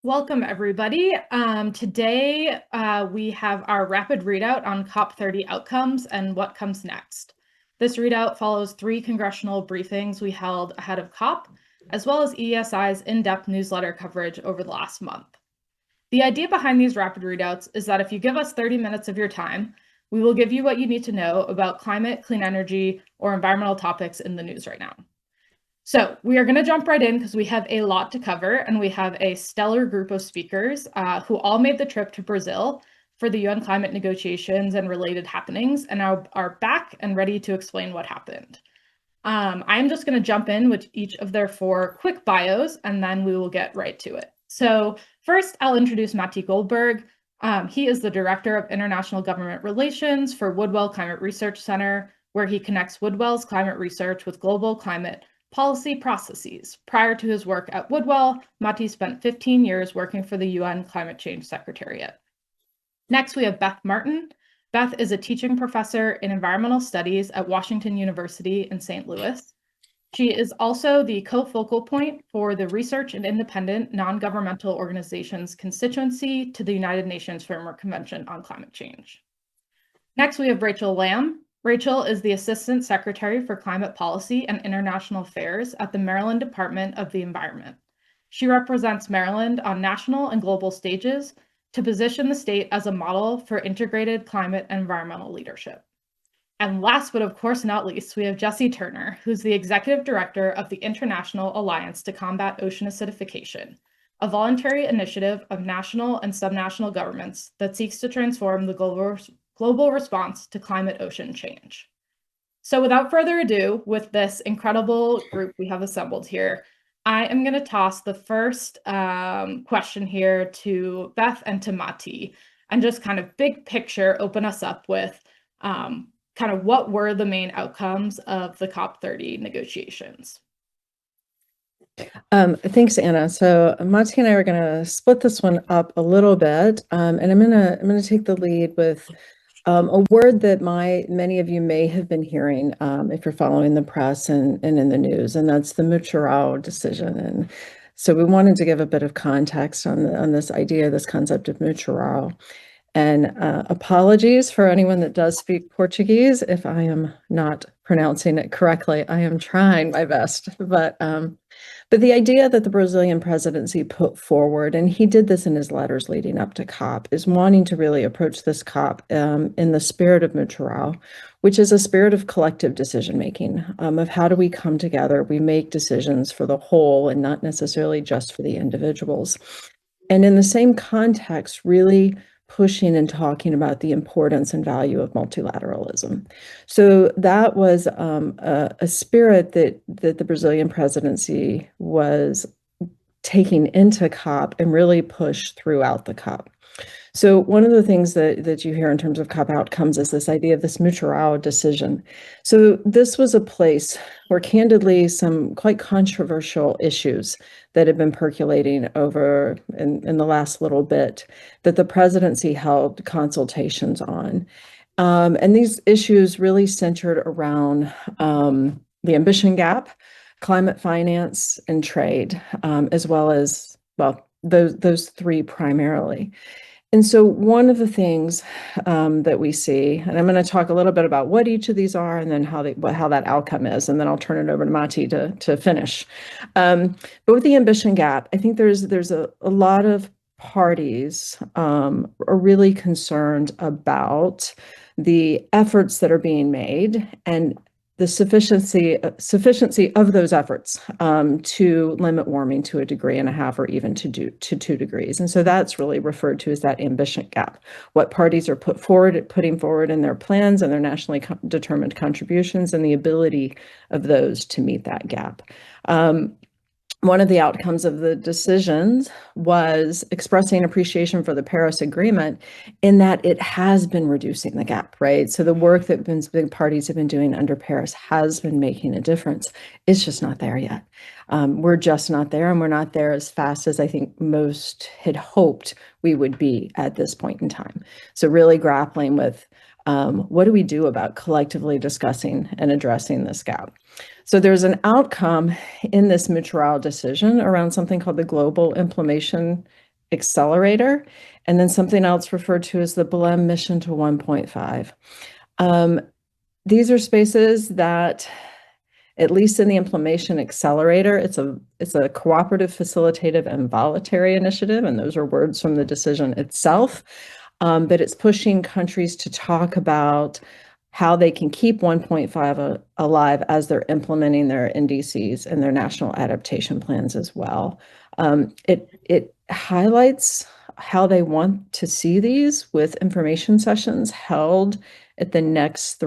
Welcome, everybody. Today, we have our rapid readout on COP30 outcomes and what comes next. This readout follows 3 congressional briefings we held ahead of COP, as well as EESI's in-depth newsletter coverage over the last month. The idea behind these rapid readouts is that if you give us 30 minutes of your time, we will give you what you need to know about climate, clean energy, or environmental topics in the news right now. So we are going to jump right in because we have a lot to cover, and we have a stellar group of speakers who all made the trip to Brazil for the UN climate negotiations and related happenings, and are back and ready to explain what happened. I'm just going to jump in with each of their 4 quick bios, and then we will get right to it. So first, I'll introduce Matti Goldberg. He is the Director of International Government Relations for Woodwell Climate Research Center, where he connects Woodwell's climate research with global climate policy processes. Prior to his work at Woodwell, Matti spent 15 years working for the UN Climate Change Secretariat. Next, we have Beth Martin. Beth is a teaching professor in environmental studies at Washington University in St. Louis. She is also the co-focal point for the Research and Independent Non-Governmental Organizations constituency to the United Nations Framework Convention on Climate Change. Next, we have Rachel Lamb. Rachel is the Assistant Secretary for Climate Policy and International Affairs at the Maryland Department of the Environment. She represents Maryland on national and global stages to position the state as a model for integrated climate and environmental leadership. And last but of course not least, we have Jessie Turner, who's the Executive Director of the International Alliance to Combat Ocean Acidification, a voluntary initiative of national and subnational governments that seeks to transform the global response to climate ocean change. So without further ado, with this incredible group we have assembled here, I am going to toss the first question here to Beth and to Matti, and just kind of big picture open us up with kind of what were the main outcomes of the COP30 negotiations. Thanks, Anna. So Matti and I are going to split this one up a little bit, and I'm going to take the lead with a word that many of you may have been hearing if you're following the press and in the news, and that's the Muturao decision. And so we wanted to give a bit of context on this idea, this concept of Muturao. And apologies for anyone that does speak Portuguese if I am not pronouncing it correctly. I am trying my best, but the idea that the Brazilian presidency put forward, and he did this in his letters leading up to COP, is wanting to really approach this COP in the spirit of Muturao, which is a spirit of collective decision-making, of how do we come together, we make decisions for the whole and not necessarily just for the individuals. And in the same context, really pushing and talking about the importance and value of multilateralism. So that was a spirit that the Brazilian presidency was taking into COP and really pushed throughout the COP. So one of the things that you hear in terms of COP outcomes is this idea of this Muturao decision. So this was a place where candidly some quite controversial issues that have been percolating over in the last little bit that the presidency held consultations on. And these issues really centered around the ambition gap, climate finance, and trade, as well as, well, those 3 primarily. And so one of the things that we see, and I'm going to talk a little bit about what each of these are and then how that outcome is, and then I'll turn it over to Matti to finish. But with the ambition gap, I think there's a lot of parties are really concerned about the efforts that are being made and the sufficiency of those efforts to limit warming to 1.5 degrees or even to 2 degrees. And so that's really referred to as that ambition gap. What parties are putting forward in their plans and their nationally determined contributions and the ability of those to meet that gap. One of the outcomes of the decisions was expressing appreciation for the Paris Agreement in that it has been reducing the gap, right? So the work that big parties have been doing under Paris has been making a difference. It's just not there yet. We're just not there, and we're not there as fast as I think most had hoped we would be at this point in time. So really grappling with what do we do about collectively discussing and addressing this gap? So there's an outcome in this Muturao decision around something called the Global Implementation accelerator, and then something else referred to as the Belém mission to 1.5. These are spaces that, at least in the implementation accelerator, it's a cooperative, facilitative, and voluntary initiative, and those are words from the decision itself. But it's pushing countries to talk about how they can keep 1.5 alive as they're implementing their NDCs and their national adaptation plans as well. It highlights how they want to see these, with information sessions held at the next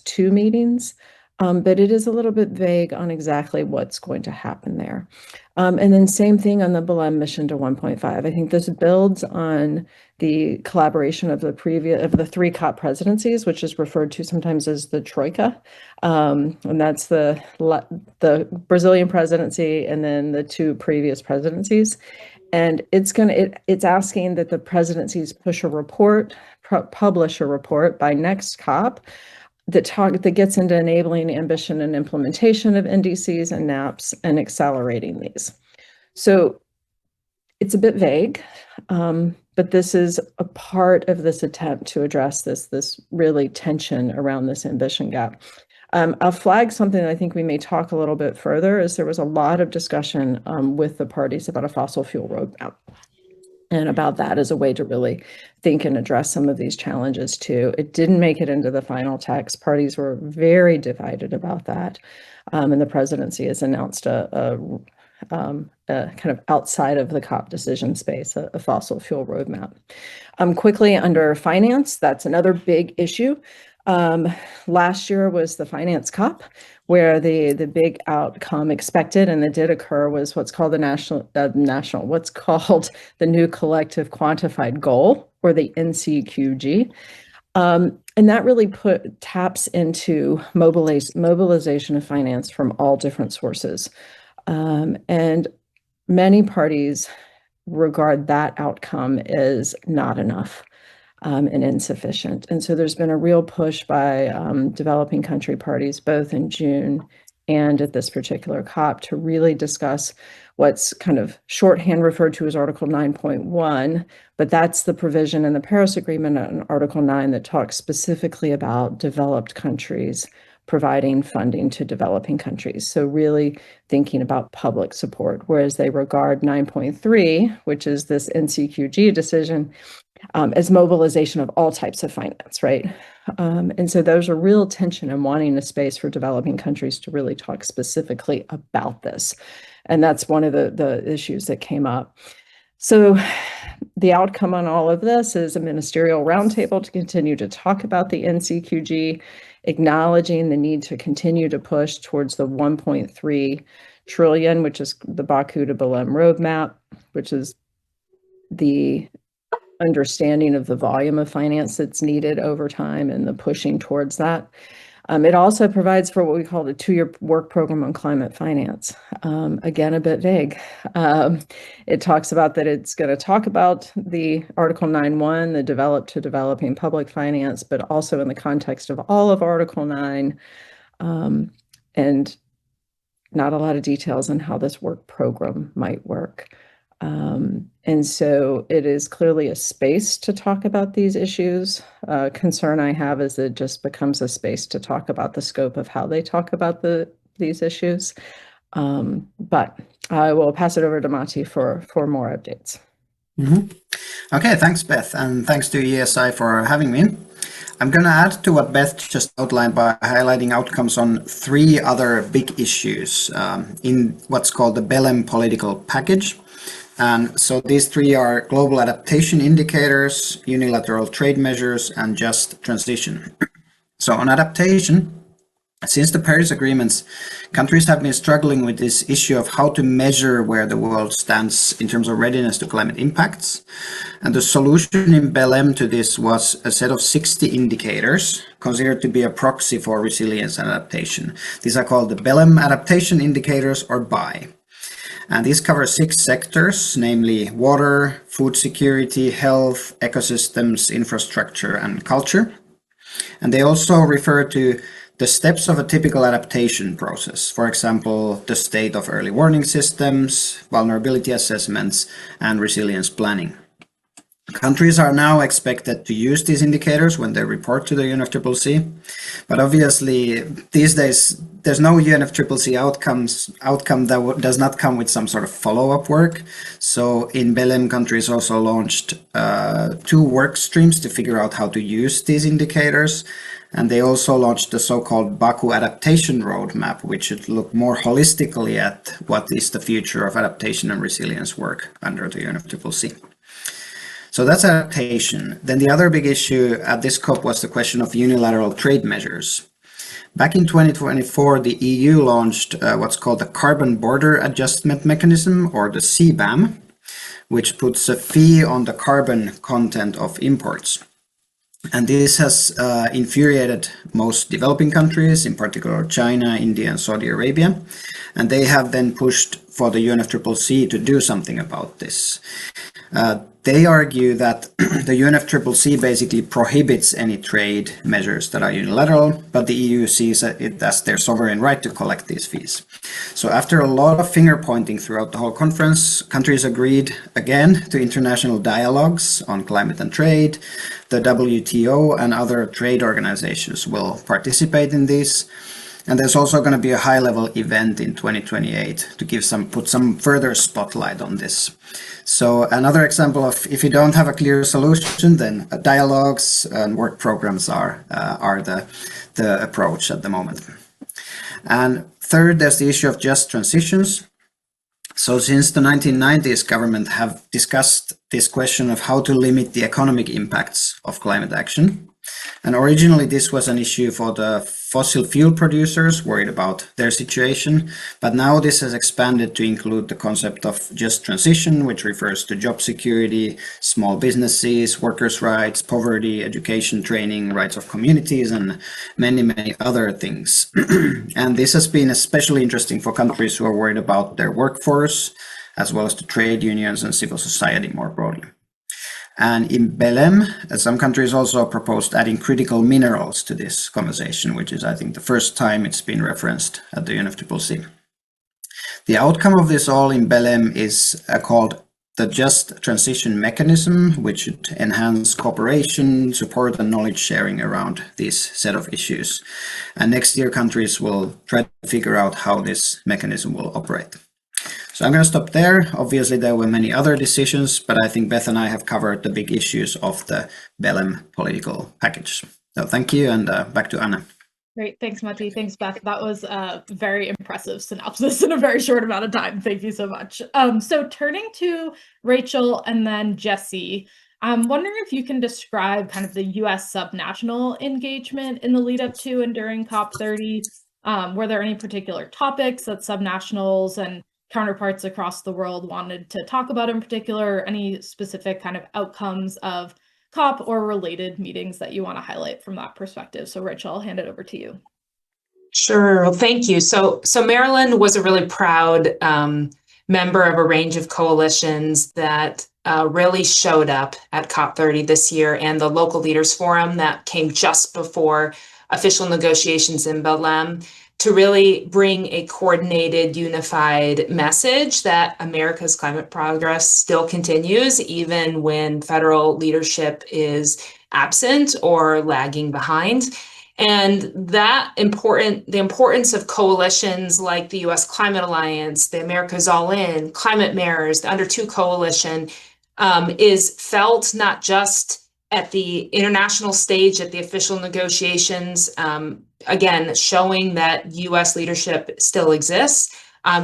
two meetings. But it is a little bit vague on exactly what's going to happen there. And then same thing on the Belém mission to 1.5. I think this builds on the collaboration of the three COP presidencies, which is referred to sometimes as the Troika. And that's the Brazilian presidency and then the two previous presidencies. And it's asking that the presidencies publish a report by next COP that gets into enabling ambition and implementation of NDCs and NAPs and accelerating these. So it's a bit vague, but this is a part of this attempt to address this really tension around this ambition gap. I'll flag something that I think we may talk a little bit further, is there was a lot of discussion with the parties about a fossil fuel roadmap, and about that as a way to really think and address some of these challenges too. It didn't make it into the final text. Parties were very divided about that. And the presidency has announced a kind of outside of the COP decision space, a fossil fuel roadmap. Quickly under finance, that's another big issue. Last year was the finance COP, where the big outcome expected, and it did occur, was what's called what's called the new collective quantified goal, or the NCQG. And that really taps into mobilization of finance from all different sources. And many parties regard that outcome as not enough. And insufficient. And so there's been a real push by developing country parties, both in June and at this particular COP, to really discuss what's kind of shorthand referred to as Article 9.1, but that's the provision in the Paris Agreement in Article 9 that talks specifically about developed countries providing funding to developing countries. So really thinking about public support, whereas they regard 9.3, which is this NCQG decision, as mobilization of all types of finance, right? And so there's a real tension in wanting a space for developing countries to really talk specifically about this. And that's one of the issues that came up. So the outcome on all of this is a ministerial roundtable to continue to talk about the NCQG, acknowledging the need to continue to push towards the 1.3 trillion, which is the Baku to Belém roadmap, which is the understanding of the volume of finance that's needed over time and the pushing towards that. It also provides for what we call the 2-year work program on climate finance. Again, a bit vague. It talks about that it's going to talk about the Article 9.1, the developed to developing public finance, but also in the context of all of Article 9, and not a lot of details on how this work program might work. And so it is clearly a space to talk about these issues. Concern I have is it just becomes a space to talk about the scope of how they talk about these issues. But I will pass it over to Matti for more updates. Mm-hmm. Okay, thanks, Beth, and thanks to EESI for having me. I'm going to add to what Beth just outlined by highlighting outcomes on 3 other big issues in what's called the Belém political package. And so these 3 are global adaptation indicators, unilateral trade measures, and just transition. So on adaptation, since the Paris agreements, countries have been struggling with this issue of how to measure where the world stands in terms of readiness to climate impacts. And the solution in Belém to this was a set of 60 indicators considered to be a proxy for resilience and adaptation. These are called the Belém Adaptation Indicators, or BAI. And these cover 6 sectors, namely water, food security, health, ecosystems, infrastructure, and culture. And they also refer to the steps of a typical adaptation process, for example, the state of early warning systems, vulnerability assessments, and resilience planning. Countries are now expected to use these indicators when they report to the UNFCCC, but obviously these days there's no UNFCCC outcome that does not come with some sort of follow-up work. So in Belém, countries also launched 2 work streams to figure out how to use these indicators. And they also launched the so-called Baku adaptation roadmap, which should look more holistically at what is the future of adaptation and resilience work under the UNFCCC. So that's adaptation. Then the other big issue at this COP was the question of unilateral trade measures. Back in 2024, the EU launched what's called the Carbon Border Adjustment Mechanism, or the CBAM, which puts a fee on the carbon content of imports. And this has infuriated most developing countries, in particular China, India, and Saudi Arabia. And they have then pushed for the UNFCCC to do something about this. They argue that the UNFCCC basically prohibits any trade measures that are unilateral, but the EU sees it as their sovereign right to collect these fees. So after a lot of finger pointing throughout the whole conference, countries agreed again to international dialogues on climate and trade. The WTO and other trade organizations will participate in these. And there's also going to be a high-level event in 2028 to put some further spotlight on this. So another example of, if you don't have a clear solution, then dialogues and work programs are the approach at the moment. And third, there's the issue of just transitions. So since the 1990s, government have discussed this question of how to limit the economic impacts of climate action. And originally this was an issue for the fossil fuel producers worried about their situation, but now this has expanded to include the concept of just transition, which refers to job security, small businesses, workers' rights, poverty, education, training, rights of communities, and many, many other things. And this has been especially interesting for countries who are worried about their workforce, as well as the trade unions and civil society more broadly. And in Belém, some countries also proposed adding critical minerals to this conversation, which is, I think, the first time it's been referenced at the UNFCCC. The outcome of this all in Belém is called the Just Transition Mechanism, which should enhance cooperation, support, and knowledge sharing around this set of issues. And next year, countries will try to figure out how this mechanism will operate. So I'm going to stop there. Obviously, there were many other decisions, but I think Beth and I have covered the big issues of the Belém political package. So thank you, and back to Anna. Great. Thanks, Matti. Thanks, Beth. That was a very impressive synopsis in a very short amount of time. Thank you so much. So turning to Rachel and then Jesse, I'm wondering if you can describe kind of the U.S. subnational engagement in the lead up to and during COP30. Were there any particular topics that subnationals and counterparts across the world wanted to talk about in particular? Any specific kind of outcomes of COP or related meetings that you want to highlight from that perspective? So Rachel, I'll hand it over to you. Sure. Well, thank you. So Maryland was a really proud member of a range of coalitions that really showed up at COP30 this year, and the Local Leaders Forum that came just before official negotiations in Belém, to really bring a coordinated, unified message that America's climate progress still continues, even when federal leadership is absent or lagging behind. And the importance of coalitions like the U.S. Climate Alliance, the America's All In, Climate Mirrors, the Under 2 Coalition, is felt not just at the international stage, at the official negotiations, again, showing that U.S. leadership still exists,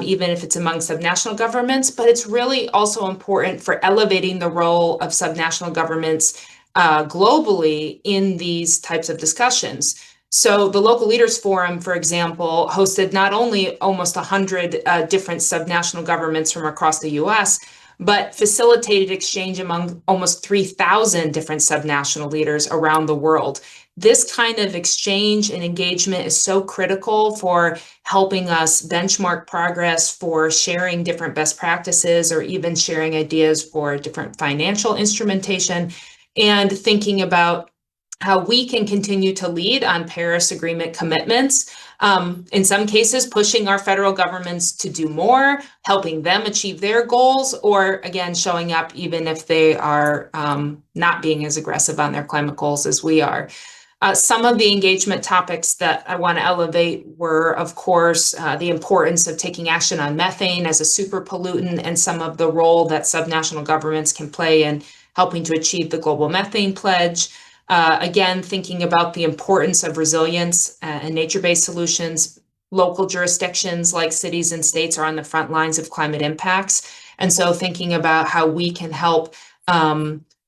even if it's among subnational governments, but it's really also important for elevating the role of subnational governments globally in these types of discussions. So the Local Leaders Forum, for example, hosted not only almost 100 different subnational governments from across the U.S., but facilitated exchange among almost 3,000 different subnational leaders around the world. This kind of exchange and engagement is so critical for helping us benchmark progress, for sharing different best practices, or even sharing ideas for different financial instrumentation, and thinking about how we can continue to lead on Paris Agreement commitments. In some cases, pushing our federal governments to do more, helping them achieve their goals, or again, showing up even if they are not being as aggressive on their climate goals as we are. Some of the engagement topics that I want to elevate were, of course, the importance of taking action on methane as a super pollutant and some of the role that subnational governments can play in helping to achieve the global methane pledge. Again, thinking about the importance of resilience and nature-based solutions. Local jurisdictions like cities and states are on the front lines of climate impacts. And so thinking about how we can help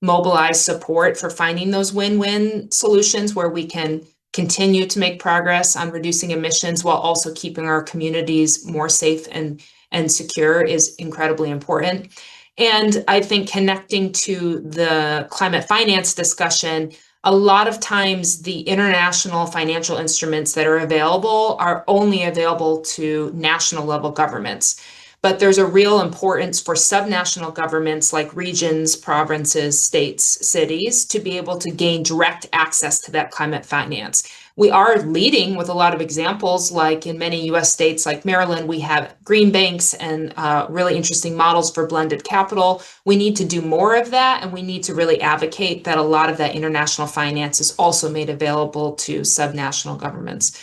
mobilize support for finding those win-win solutions where we can continue to make progress on reducing emissions while also keeping our communities more safe and secure is incredibly important. And I think connecting to the climate finance discussion, a lot of times the international financial instruments that are available are only available to national level governments. But there's a real importance for subnational governments like regions, provinces, states, cities to be able to gain direct access to that climate finance. We are leading with a lot of examples, like in many US states like Maryland, we have green banks and really interesting models for blended capital. We need to do more of that, and we need to really advocate that a lot of that international finance is also made available to subnational governments.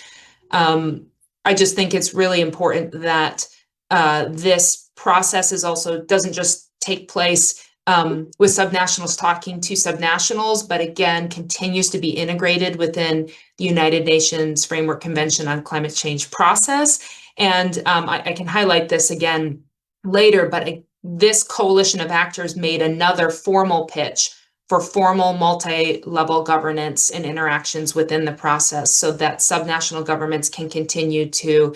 I just think it's really important that this process doesn't just take place with subnationals talking to subnationals, but again, continues to be integrated within the United Nations Framework Convention on Climate Change process. And I can highlight this again later, but this coalition of actors made another formal pitch for formal multi-level governance and interactions within the process so that subnational governments can continue to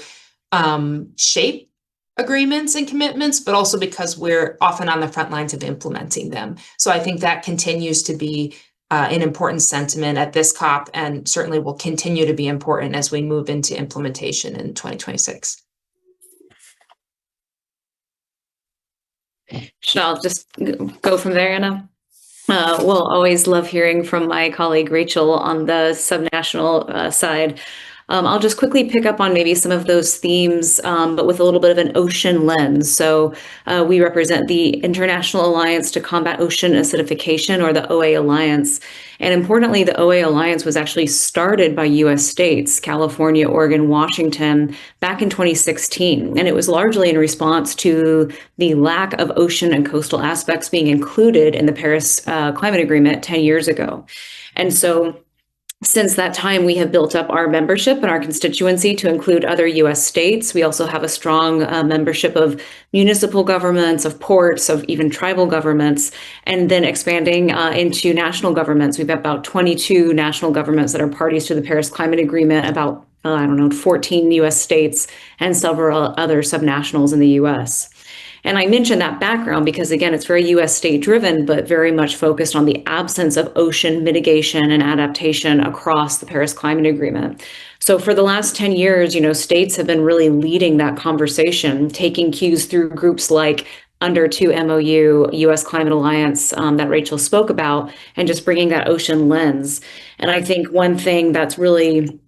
shape agreements and commitments, but also because we're often on the front lines of implementing them. So I think that continues to be an important sentiment at this COP, and certainly will continue to be important as we move into implementation in 2026. Should I just go from there, Anna? We'll always love hearing from my colleague Rachel on the subnational side. I'll just quickly pick up on maybe some of those themes, but with a little bit of an ocean lens. So we represent the International Alliance to Combat Ocean Acidification, or the OA Alliance. And importantly, the OA Alliance was actually started by US states, California, Oregon, Washington, back in 2016. And it was largely in response to the lack of ocean and coastal aspects being included in the Paris Climate Agreement 10 years ago. And so since that time, we have built up our membership and our constituency to include other US states. We also have a strong membership of municipal governments, of ports, of even tribal governments, and then expanding into national governments. We've got about 22 national governments that are parties to the Paris Climate Agreement, about, 14 US states, and several other subnationals in the US. And I mention that background because, again, it's very US state driven, but very much focused on the absence of ocean mitigation and adaptation across the Paris Climate Agreement. So for the last 10 years, states have been really leading that conversation, taking cues through groups like Under 2 MOU, US Climate Alliance that Rachel spoke about, and just bringing that ocean lens. And I think one thing that's really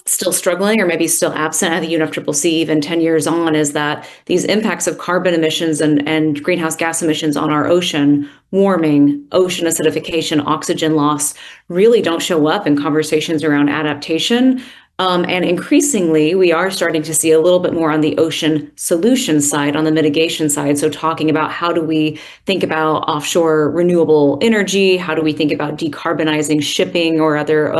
still struggling, or maybe still absent at the UNFCCC even 10 years on, is that these impacts of carbon emissions and greenhouse gas emissions on our ocean, warming, ocean acidification, oxygen loss, really don't show up in conversations around adaptation. And increasingly, we are starting to see a little bit more on the ocean solution side, on the mitigation side. So talking about how do we think about offshore renewable energy? How do we think about decarbonizing shipping or other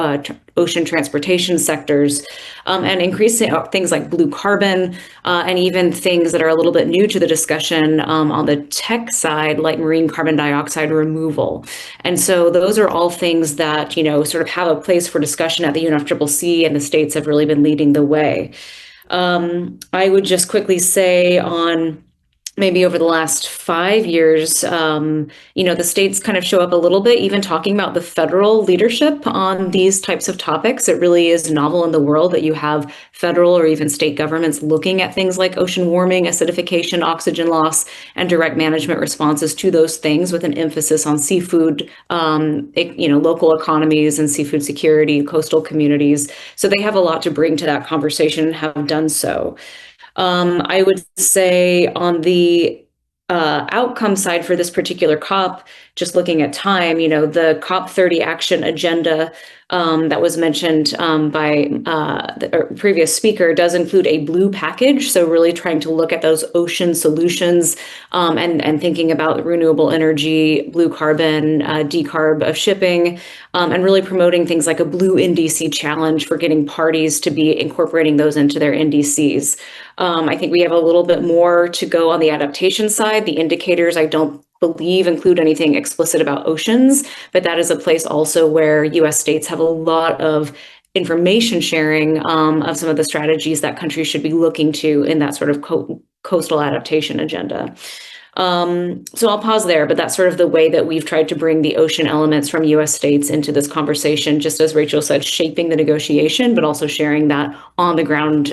ocean transportation sectors, and increasing things like blue carbon, and even things that are a little bit new to the discussion on the tech side, like marine carbon dioxide removal. And so those are all things that, sort of have a place for discussion at the UNFCCC, and the states have really been leading the way. I would just quickly say on maybe over the last 5 years, the states kind of show up a little bit, even talking about the federal leadership on these types of topics. It really is novel in the world that you have federal or even state governments looking at things like ocean warming, acidification, oxygen loss, and direct management responses to those things, with an emphasis on seafood, local economies and seafood security, coastal communities. So they have a lot to bring to that conversation and have done so. I would say on the outcome side for this particular COP, just looking at time, the COP30 action agenda that was mentioned by the previous speaker does include a blue package. So really trying to look at those ocean solutions and thinking about renewable energy, blue carbon, decarb of shipping, and really promoting things like a blue NDC challenge for getting parties to be incorporating those into their NDCs. I think we have a little bit more to go on the adaptation side. The indicators, I don't believe, include anything explicit about oceans, but that is a place also where US states have a lot of information sharing of some of the strategies that countries should be looking to in that sort of coastal adaptation agenda. So I'll pause there, but that's sort of the way that we've tried to bring the ocean elements from US states into this conversation, just as Rachel said, shaping the negotiation, but also sharing that on the ground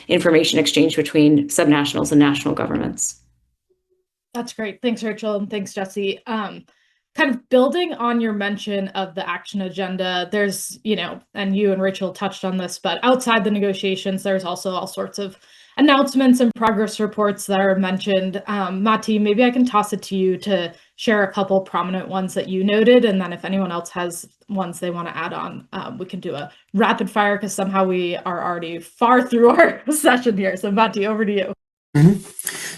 information exchange between subnationals and national governments. That's great. Thanks, Rachel, and thanks, Jesse. Kind of building on your mention of the action agenda, there's, and you and Rachel touched on this, but outside the negotiations, there's also all sorts of announcements and progress reports that are mentioned. Matti, maybe I can toss it to you to share a couple prominent ones that you noted, and then if anyone else has ones they want to add on, we can do a rapid fire because somehow we are already far through our session here. So Matti, over to you.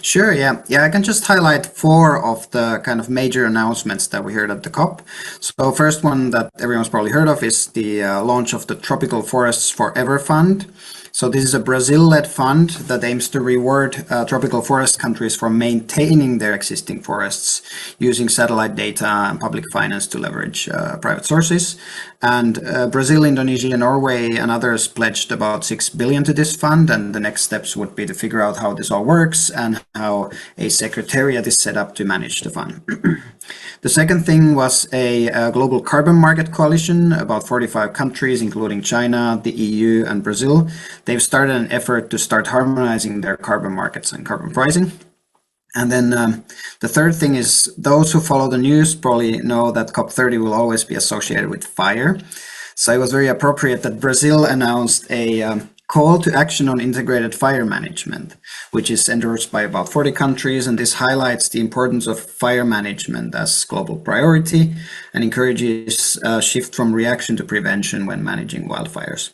Sure, yeah. I can just highlight 4 of the kind of major announcements that we heard at the COP. So first one that everyone's probably heard of is the launch of the Tropical Forests Forever Fund. So this is a Brazil-led fund that aims to reward tropical forest countries for maintaining their existing forests using satellite data and public finance to leverage private sources. And Brazil, Indonesia, Norway, and others pledged about 6 billion to this fund. And the next steps would be to figure out how this all works and how a secretariat is set up to manage the fund. The second thing was a global carbon market coalition, about 45 countries, including China, the EU, and Brazil. They've started an effort to start harmonizing their carbon markets and carbon pricing. And then the third thing is those who follow the news probably know that COP30 will always be associated with fire. So it was very appropriate that Brazil announced a call to action on integrated fire management, which is endorsed by about 40 countries. And this highlights the importance of fire management as global priority and encourages a shift from reaction to prevention when managing wildfires.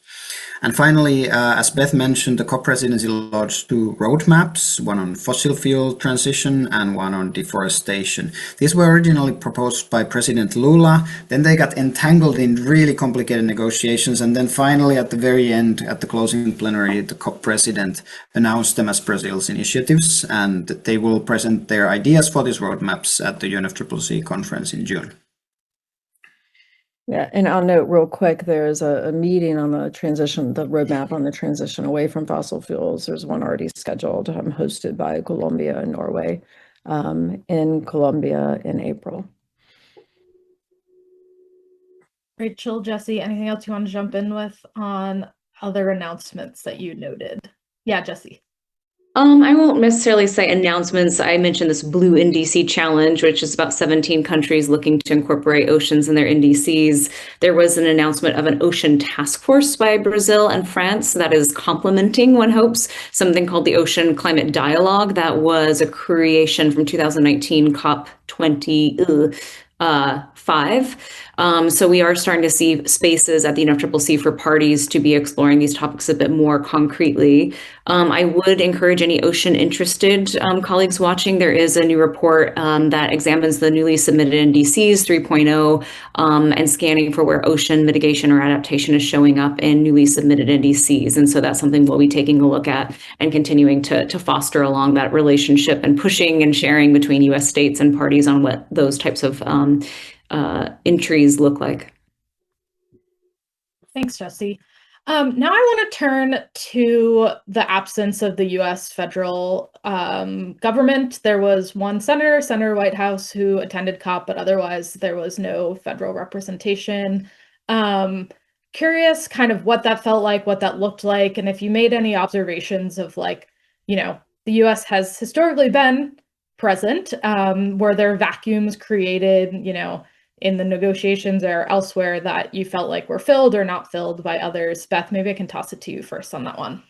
And finally, as Beth mentioned, the COP presidency launched 2 roadmaps, one on fossil fuel transition and one on deforestation. These were originally proposed by President Lula, then they got entangled in really complicated negotiations, and then finally at the very end, at the closing plenary, the COP president announced them as Brazil's initiatives, and they will present their ideas for these roadmaps at the UNFCCC conference in June. Yeah, and I'll note real quick, there's a meeting on the roadmap on the transition away from fossil fuels. There's one already scheduled, hosted by Colombia and Norway in Colombia in April. Rachel, Jesse, anything else you want to jump in with on other announcements that you noted? Yeah, Jesse. I won't necessarily say announcements. I mentioned this blue NDC challenge, which is about 17 countries looking to incorporate oceans in their NDCs. There was an announcement of an ocean task force by Brazil and France that is complementing, one hopes, something called the Ocean Climate Dialogue. That was a creation from 2019 COP25. So we are starting to see spaces at the UNFCCC for parties to be exploring these topics a bit more concretely. I would encourage any ocean interested colleagues watching. There is a new report that examines the newly submitted NDCs 3.0 and scanning for where ocean mitigation or adaptation is showing up in newly submitted NDCs. And so that's something we'll be taking a look at and continuing to foster along that relationship and pushing and sharing between US states and parties on what those types of entries look like. Thanks, Jesse. Now I want to turn to the absence of the U.S. federal government. There was one senator, Senator Whitehouse, who attended COP, but otherwise there was no federal representation. Curious kind of what that felt like, what that looked like, and if you made any observations of like, the U.S. has historically been present. Were there vacuums created, in the negotiations or elsewhere that you felt like were filled or not filled by others? Beth, maybe I can toss it to you first on that one.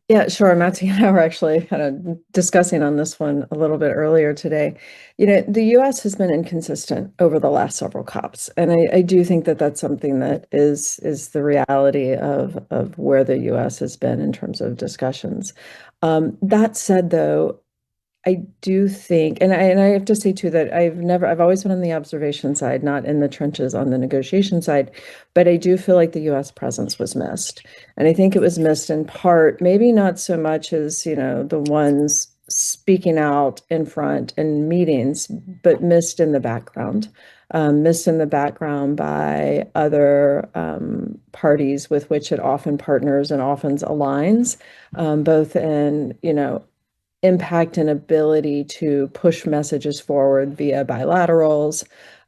Yeah, sure. Matthew and I were actually kind of discussing on this one a little bit earlier today. The U.S. has been inconsistent over the last several COPs, and I do think that that's something that is the reality of where the U.S. has been in terms of discussions. That said, though, I do think, and I have to say too that I've always been on the observation side, not in the trenches on the negotiation side, but I do feel like the U.S. presence was missed. And I think it was missed in part, maybe not so much as, the ones speaking out in front in meetings, but missed in the background. Missed in the background by other parties with which it often partners and often aligns, both in, impact and ability to push messages forward via bilaterals,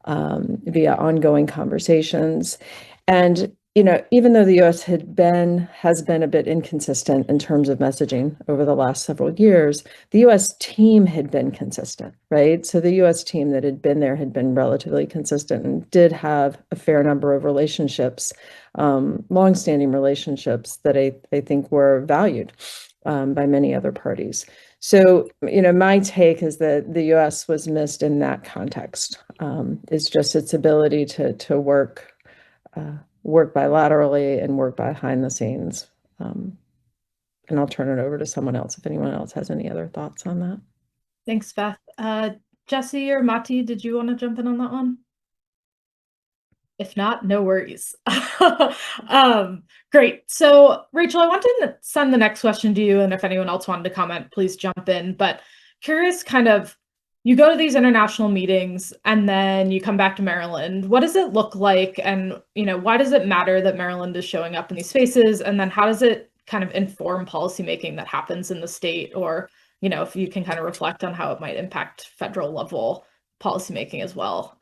via ongoing conversations. And, even though the U.S. has been a bit inconsistent in terms of messaging over the last several years, the U.S. team had been consistent, right? So the U.S. team that had been there had been relatively consistent and did have a fair number of relationships, longstanding relationships that I think were valued by many other parties. So, my take is that the U.S. was missed in that context. It's just its ability to work bilaterally and work behind the scenes. And I'll turn it over to someone else if anyone else has any other thoughts on that. Thanks, Beth. Jesse or Mati, did you want to jump in on that one? If not, no worries. Great. So, Rachel, I wanted to send the next question to you, and if anyone else wanted to comment, please jump in. But curious, kind of, you go to these international meetings, and then you come back to Maryland. What does it look like? And, why does it matter that Maryland is showing up in these spaces? And then how does it kind of inform policymaking that happens in the state? Or, if you can kind of reflect on how it might impact federal level policymaking as well.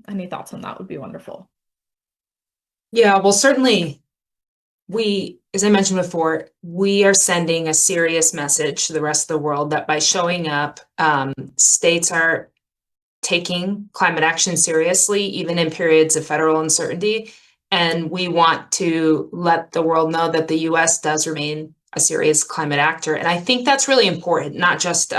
Any thoughts on that would be wonderful. Yeah, well, certainly as I mentioned before, we are sending a serious message to the rest of the world that by showing up, states are taking climate action seriously, even in periods of federal uncertainty. And we want to let the world know that the US does remain a serious climate actor. And I think that's really important, not just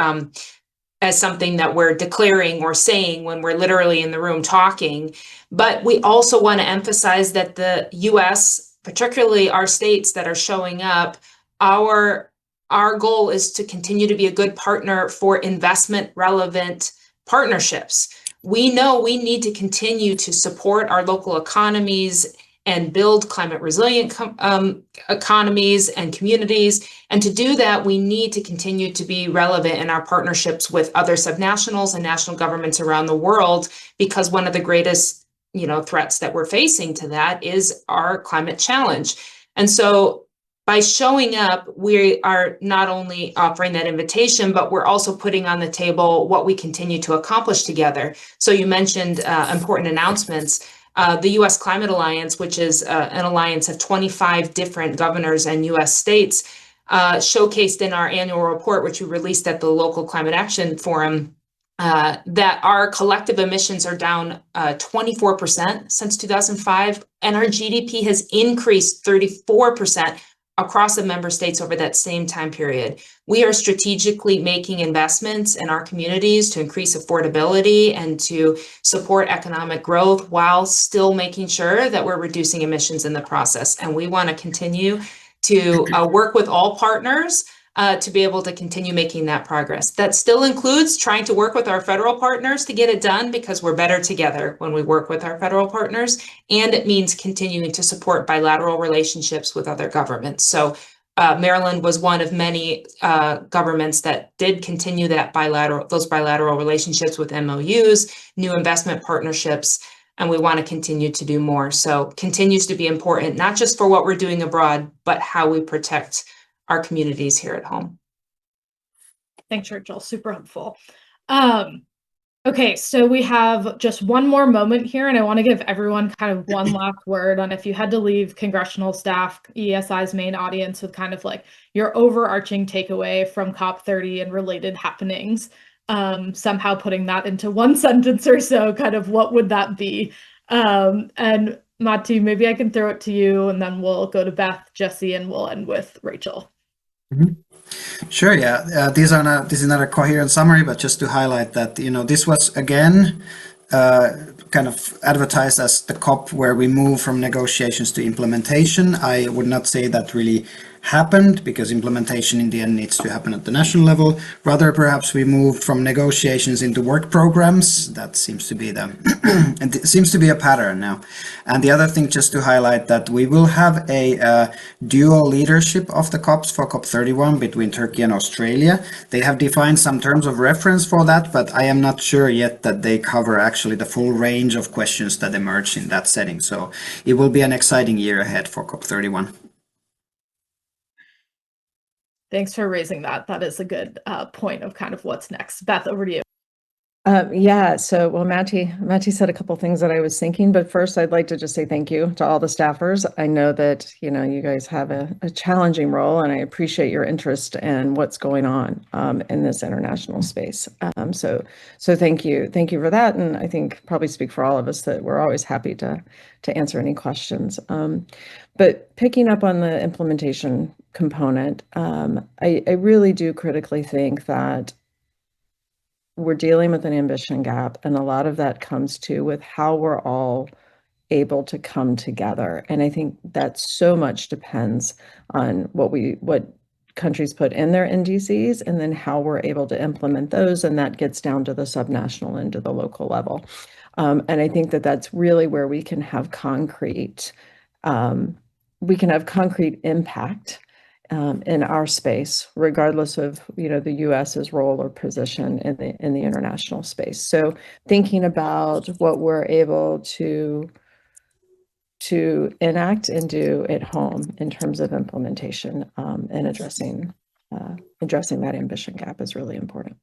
as something that we're declaring or saying when we're literally in the room talking, but we also want to emphasize that the US, particularly our states that are showing up, our goal is to continue to be a good partner for investment relevant partnerships. We know we need to continue to support our local economies and build climate resilient economies and communities. And to do that, we need to continue to be relevant in our partnerships with other subnationals and national governments around the world, because one of the greatest, threats that we're facing to that is our climate challenge. And so by showing up, we are not only offering that invitation, but we're also putting on the table what we continue to accomplish together. So you mentioned important announcements. The U.S. Climate Alliance, which is an alliance of 25 different governors and U.S. states, showcased in our annual report, which we released at the local Climate Action Forum, that our collective emissions are down 24% since 2005, and our GDP has increased 34% across the member states over that same time period. We are strategically making investments in our communities to increase affordability and to support economic growth while still making sure that we're reducing emissions in the process. And we want to continue to work with all partners to be able to continue making that progress. That still includes trying to work with our federal partners to get it done, because we're better together when we work with our federal partners. And it means continuing to support bilateral relationships with other governments. So Maryland was one of many governments that did continue those bilateral relationships with MOUs, new investment partnerships. and we want to continue to do more. So continues to be important, not just for what we're doing abroad, but how we protect our communities here at home. Thanks, Rachel. Super helpful. Okay, so we have just one more moment here, and I want to give everyone kind of one last word on if you had to leave congressional staff, EESI's main audience, with kind of like your overarching takeaway from COP30 and related happenings, somehow putting that into one sentence or so, kind of what would that be? And Matti, maybe I can throw it to you, and then we'll go to Beth, Jesse, and we'll end with Rachel. Mm-hmm. Sure, yeah. This is not a coherent summary, but just to highlight that, this was again kind of advertised as the COP where we move from negotiations to implementation. I would not say that really happened, because implementation in the end needs to happen at the national level. Rather, perhaps we moved from negotiations into work programs. That seems to be and it seems to be a pattern now. And the other thing, just to highlight, that we will have a dual leadership of the COPs for COP31 between Turkey and Australia. They have defined some terms of reference for that, but I am not sure yet that they cover actually the full range of questions that emerge in that setting. So it will be an exciting year ahead for COP31. Thanks for raising that. That is a good point of kind of what's next. Beth, over to you. Yeah, so, well, Matti said a couple things that I was thinking, but first I'd like to just say thank you to all the staffers. I know that, you guys have a challenging role, and I appreciate your interest in what's going on in this international space. So thank you for that. And I think probably speak for all of us that we're always happy to answer any questions. But picking up on the implementation component, I really do critically think that we're dealing with an ambition gap, and a lot of that comes to with how we're all able to come together. And I think that so much depends on what countries put in their NDCs, and then how we're able to implement those, and that gets down to the subnational and to the local level. And I think that that's really where we can have concrete impact in our space, regardless of the U.S.'s role or position in the international space. So thinking about what we're able to enact and do at home in terms of implementation and addressing that ambition gap is really important.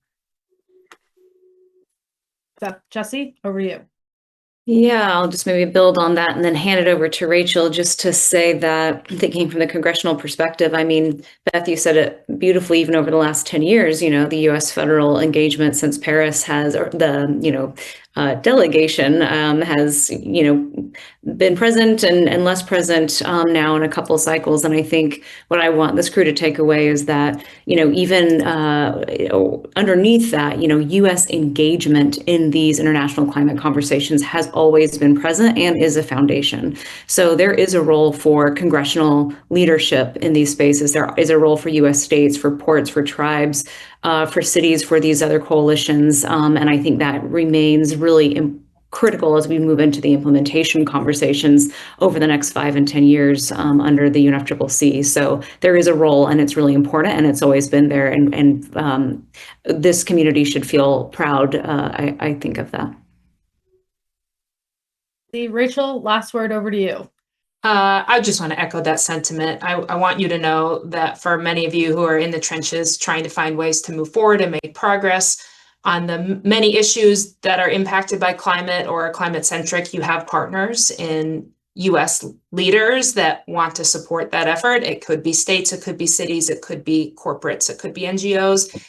Jesse, over to you. Yeah, I'll just maybe build on that and then hand it over to Rachel, just to say that, thinking from the congressional perspective, I mean, Beth, you said it beautifully. Even over the last 10 years, the U.S. federal engagement since Paris has, or the, delegation has, been present and less present now in a couple cycles. And I think what I want this crew to take away is that, even underneath that, U.S. engagement in these international climate conversations has always been present and is a foundation. So there is a role for congressional leadership in these spaces. There is a role for U.S. states, for ports, for tribes, for cities, for these other coalitions. And I think that remains really critical as we move into the implementation conversations over the next 5 and 10 years under the UNFCCC. So there is a role, and it's really important, and it's always been there. And this community should feel proud, I think, of that. Rachel, last word, over to you. I just want to echo that sentiment. I want you to know that for many of you who are in the trenches trying to find ways to move forward and make progress on the many issues that are impacted by climate or climate-centric, you have partners in U.S. leaders that want to support that effort. It could be states, it could be cities, it could be corporates, it could be NGOs.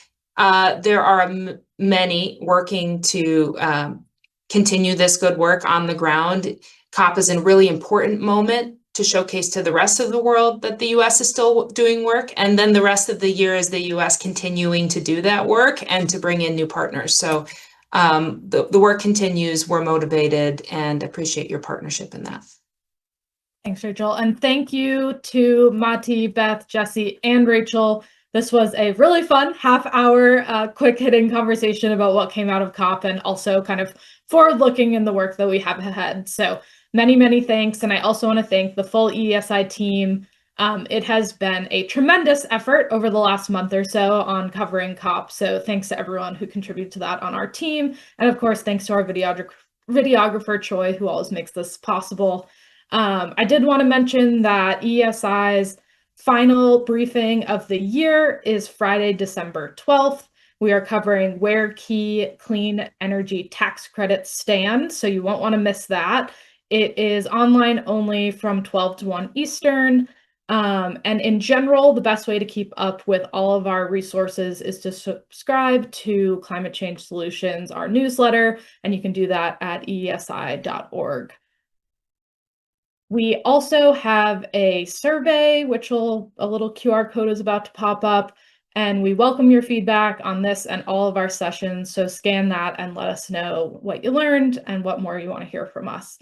There are many working to continue this good work on the ground. COP is a really important moment to showcase to the rest of the world that the U.S. is still doing work. And then the rest of the year is the U.S. continuing to do that work and to bring in new partners. So the work continues. We're motivated and appreciate your partnership in that. Thanks, Rachel. And thank you to Matti, Beth, Jesse, and Rachel. This was a really fun half-hour quick-hitting conversation about what came out of COP, and also kind of forward-looking in the work that we have ahead. So many, many thanks. And I also want to thank the full EESI team. It has been a tremendous effort over the last month or so on covering COP. So thanks to everyone who contributed to that on our team. And of course, thanks to our videographer Choi, who always makes this possible. I did want to mention that EESI's final briefing of the year is Friday, December 12th. We are covering where key clean energy tax credits stand, so you won't want to miss that. It is online only from 12 to 1 Eastern. And in general, the best way to keep up with all of our resources is to subscribe to Climate Change Solutions, our newsletter, and you can do that at eesi.org. We also have a survey, which a little QR code is about to pop up, and we welcome your feedback on this and all of our sessions. So scan that and let us know what you learned and what more you want to hear from us.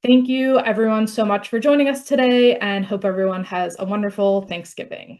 Thank you everyone so much for joining us today, and hope everyone has a wonderful Thanksgiving.